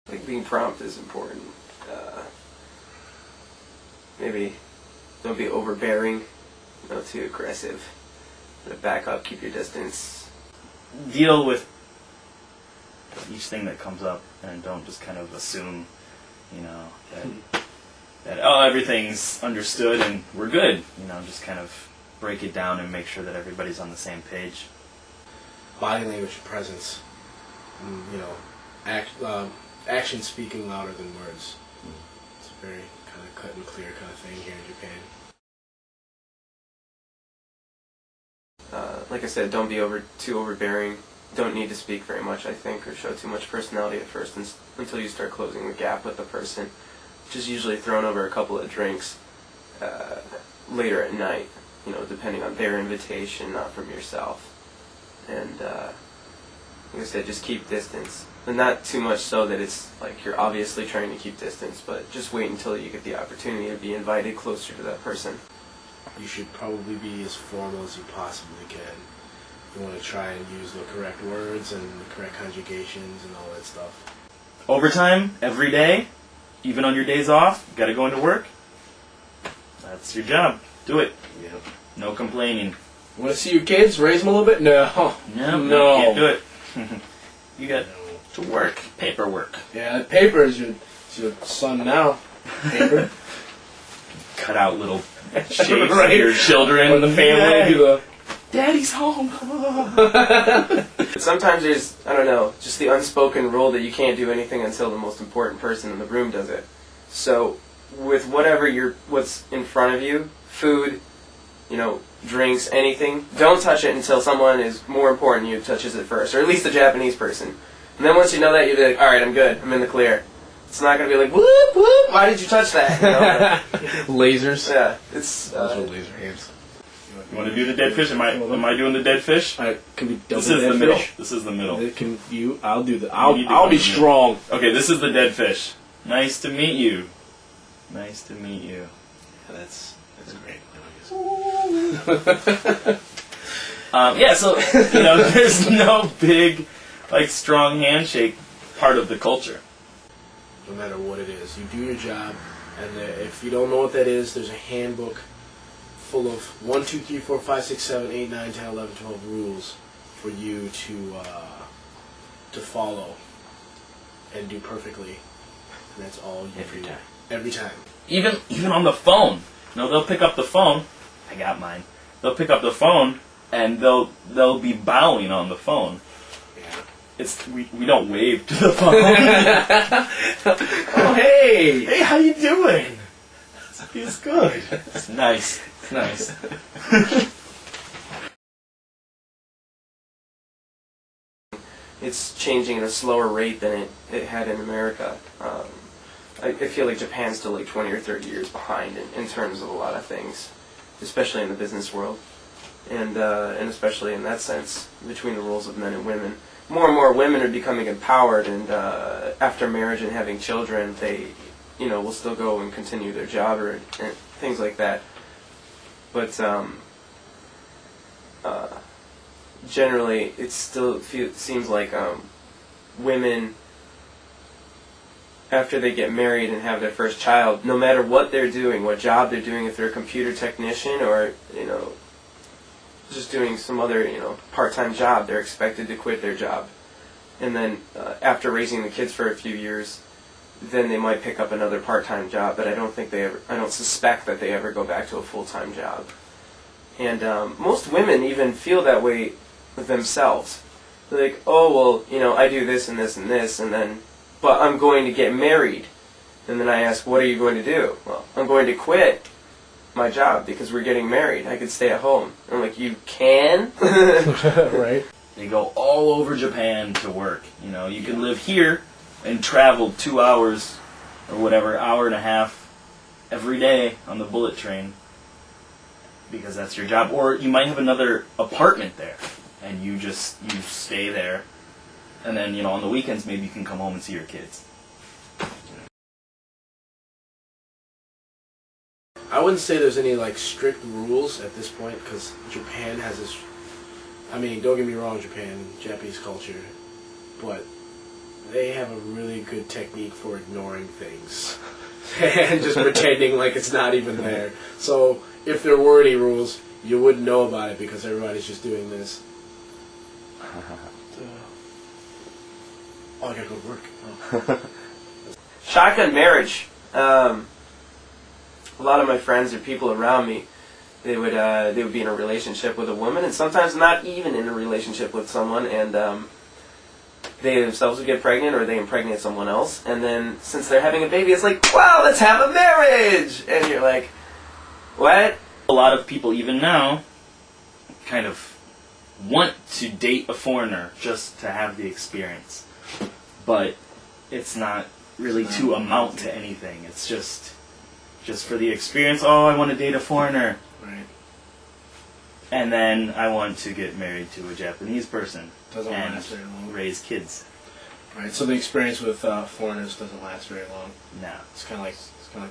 I think being prompt is important. Maybe don't be overbearing, not too aggressive. Back up, keep your distance. Deal with each thing that comes up, and don't just kind of assume, that everything's understood and we're good. Just kind of break it down and make sure that everybody's on the same page. Body language and presence. Action speaking louder than words. It's a very kind of cut and clear kind of thing here in Japan. Like I said, don't be too overbearing. Don't need to speak very much, I think, or show too much personality at first until you start closing the gap with the person, which is usually thrown over a couple of drinks later at night, depending on their invitation, not from yourself. And like I said, just keep distance. And not too much so that it's like you're obviously trying to keep distance, but just wait until you get the opportunity to be invited closer to that person. You should probably be as formal as you possibly can. You want to try and use the correct words and the correct conjugations and all that stuff. Overtime, every day, even on your days off, you gotta go into work. That's your job. Do it. Yep. No complaining. You want to see your kids? Raise them a little bit? No. No. Can't do it. You got to work. Paperwork. Yeah, paper is your son now. Paper. Cut out little shapes of your children in the family. Yeah. Daddy's home. Sometimes there's, just the unspoken rule that you can't do anything until the most important person in the room does it. So with what's in front of you, food, drinks, anything, don't touch it until someone is more important than you touches it first, or at least a Japanese person. And then once you know that, you'll be like, alright, I'm good, I'm in the clear. It's not going to be like, whoop, whoop, why did you touch that? Lasers. Yeah, it's... Those are laser hands. You want to do the dead fish? Am I doing the dead fish? Can we double This is the middle. This is the middle. I'll do that. I'll be strong. Okay, this is the dead fish. Nice to meet you. Nice to meet you. Yeah, that's great. So there's no big, strong handshake part of the culture. No matter what it is, you do your job, and if you don't know what that is, there's a handbook full of 1, 2, 3, 4, 5, 6, 7, 8, 9, 10, 11, 12 rules for you to follow and do perfectly. And that's all you Every do. time. Every time. Even on the phone. They'll pick up the phone. I got mine. They'll pick up the phone and they'll be bowing on the phone. Yeah. We don't wave to the phone. Oh, hey! Hey, how you doing? Feels good. It's nice. It's nice. It's changing at a slower rate than it had in America. I feel like Japan's still 20 or 30 years behind in terms of a lot of things, especially in the business world, and especially in that sense between the roles of men and women. More and more women are becoming empowered, and after marriage and having children, they will still go and continue their job and things like that. But generally, it still seems like women, after they get married and have their first child, no matter what they're doing, what job they're doing, if they're a computer technician or just doing some other part-time job, they're expected to quit their job. And then after raising the kids for a few years, then they might pick up another part-time job, but I don't suspect that they ever go back to a full-time job. And most women even feel that way themselves. They're like, oh, well, I do this and this and this, but I'm going to get married. And then I ask, what are you going to do? Well, I'm going to quit my job because we're getting married. I could stay at home. And I'm like, you can? Right. They go all over Japan to work. You can live here and travel 2 hours or whatever, hour and a half every day on the bullet train because that's your job. Or you might have another apartment there and you stay there. And then, on the weekends, maybe you can come home and see your kids. I wouldn't say there's any strict rules at this point because Japan has this. I mean, don't get me wrong, Japanese culture, but they have a really good technique for ignoring things and just pretending like it's not even there. So if there were any rules, you wouldn't know about it because everybody's just doing this. Oh, I gotta go to work. Oh. Shotgun marriage. A lot of my friends or people around me, they would be in a relationship with a woman, and sometimes not even in a relationship with someone, and they themselves would get pregnant, or they impregnate someone else, and then since they're having a baby, it's like, wow, let's have a marriage, and you're like, what? A lot of people, even now, kind of want to date a foreigner just to have the experience. But it's not really to amount to anything. It's just for the experience. Oh, I want to date a foreigner. Right. And then I want to get married to a Japanese person. Doesn't and last very long. raise kids. Right. So the experience with foreigners doesn't last very long. No. It's kind of like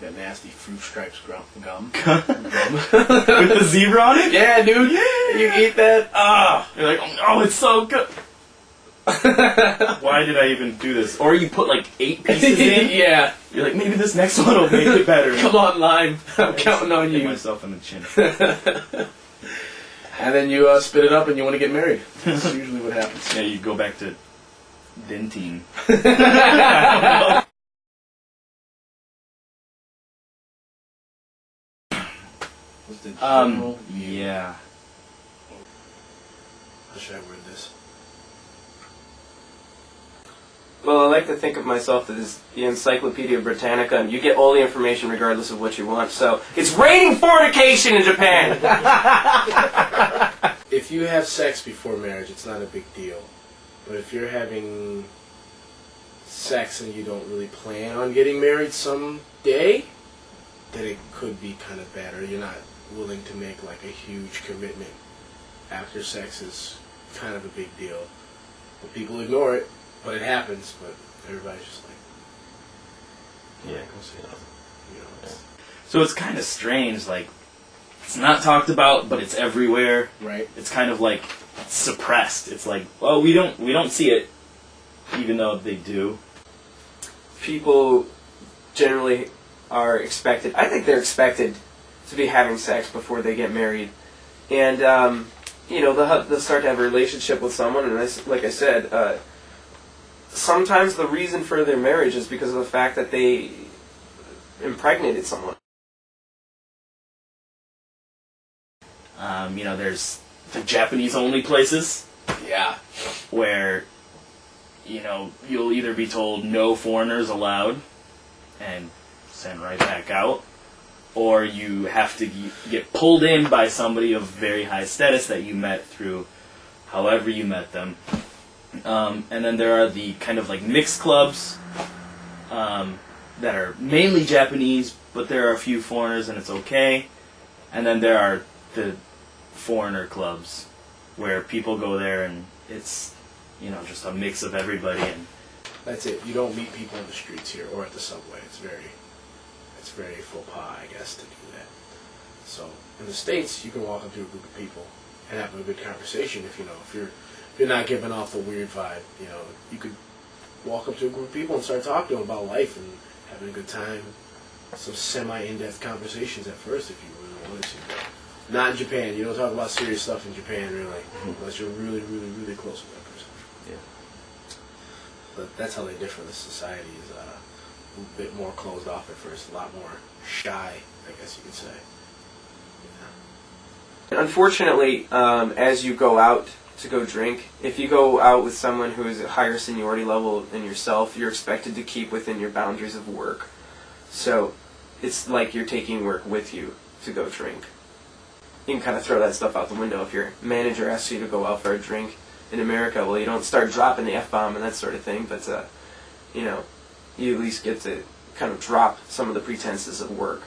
that nasty Fruit Stripes gum. With the zebra on it? Yeah, dude. You eat that? Ah. You're like, oh, it's so good. Why did I even do this? Or you put like 8 pieces in. Yeah. You're like, maybe this next one will make it better. Come on, Lime. I'm counting on Hit you. myself in the chin. And then you spit it up and you want to get married. That's usually what happens. Yeah, you go back to Dentine. Yeah. How should I word this? Well, I like to think of myself as the Encyclopedia Britannica, and you get all the information regardless of what you want. So, it's raining fornication in Japan! If you have sex before marriage, it's not a big deal. But if you're having sex and you don't really plan on getting married someday, then it could be kind of bad, or you're not willing to make like a huge commitment after sex is kind of a big deal. But people ignore it, but it happens, but everybody's just like, Yeah. you know, it's, So it's kind of strange, like, it's not talked about, but it's everywhere. right? It's kind of like suppressed. It's like, well, we don't see it, even though they do. People generally are expected, I think they're expected to be having sex before they get married. And, you know, they'll start to have a relationship with someone, and like I said, sometimes the reason for their marriage is because of the fact that they impregnated someone. You know, there's the Japanese-only places Yeah. where, you know, you'll either be told no foreigners allowed and sent right back out, or you have to get pulled in by somebody of very high status that you met through however you met them. And then there are the kind of like mixed clubs that are mainly Japanese, but there are a few foreigners and it's okay. And then there are the foreigner clubs where people go there and it's, you know, just a mix of everybody. And That's it. You don't meet people on the streets here or at the subway. It's very faux pas, I guess, to do that. So in the States, you can walk up to a group of people and have a good conversation. If you're not giving off the weird vibe, you know, you could walk up to a group of people and start talking to them about life and having a good time. Some semi-in-depth conversations at first, if you really wanted to. Not in Japan. You don't talk about serious stuff in Japan, really, unless you're really, really, really close with that person. Yeah. But that's how they differ. The society is a bit more closed off at first, a lot more shy, I guess you could say. Yeah. Unfortunately, as you go out to go drink, if you go out with someone who is a higher seniority level than yourself, you're expected to keep within your boundaries of work. So it's like you're taking work with you to go drink. You can kind of throw that stuff out the window if your manager asks you to go out for a drink. In America, well, you don't start dropping the F-bomb and that sort of thing, but, you know, you at least get to kind of drop some of the pretenses of work.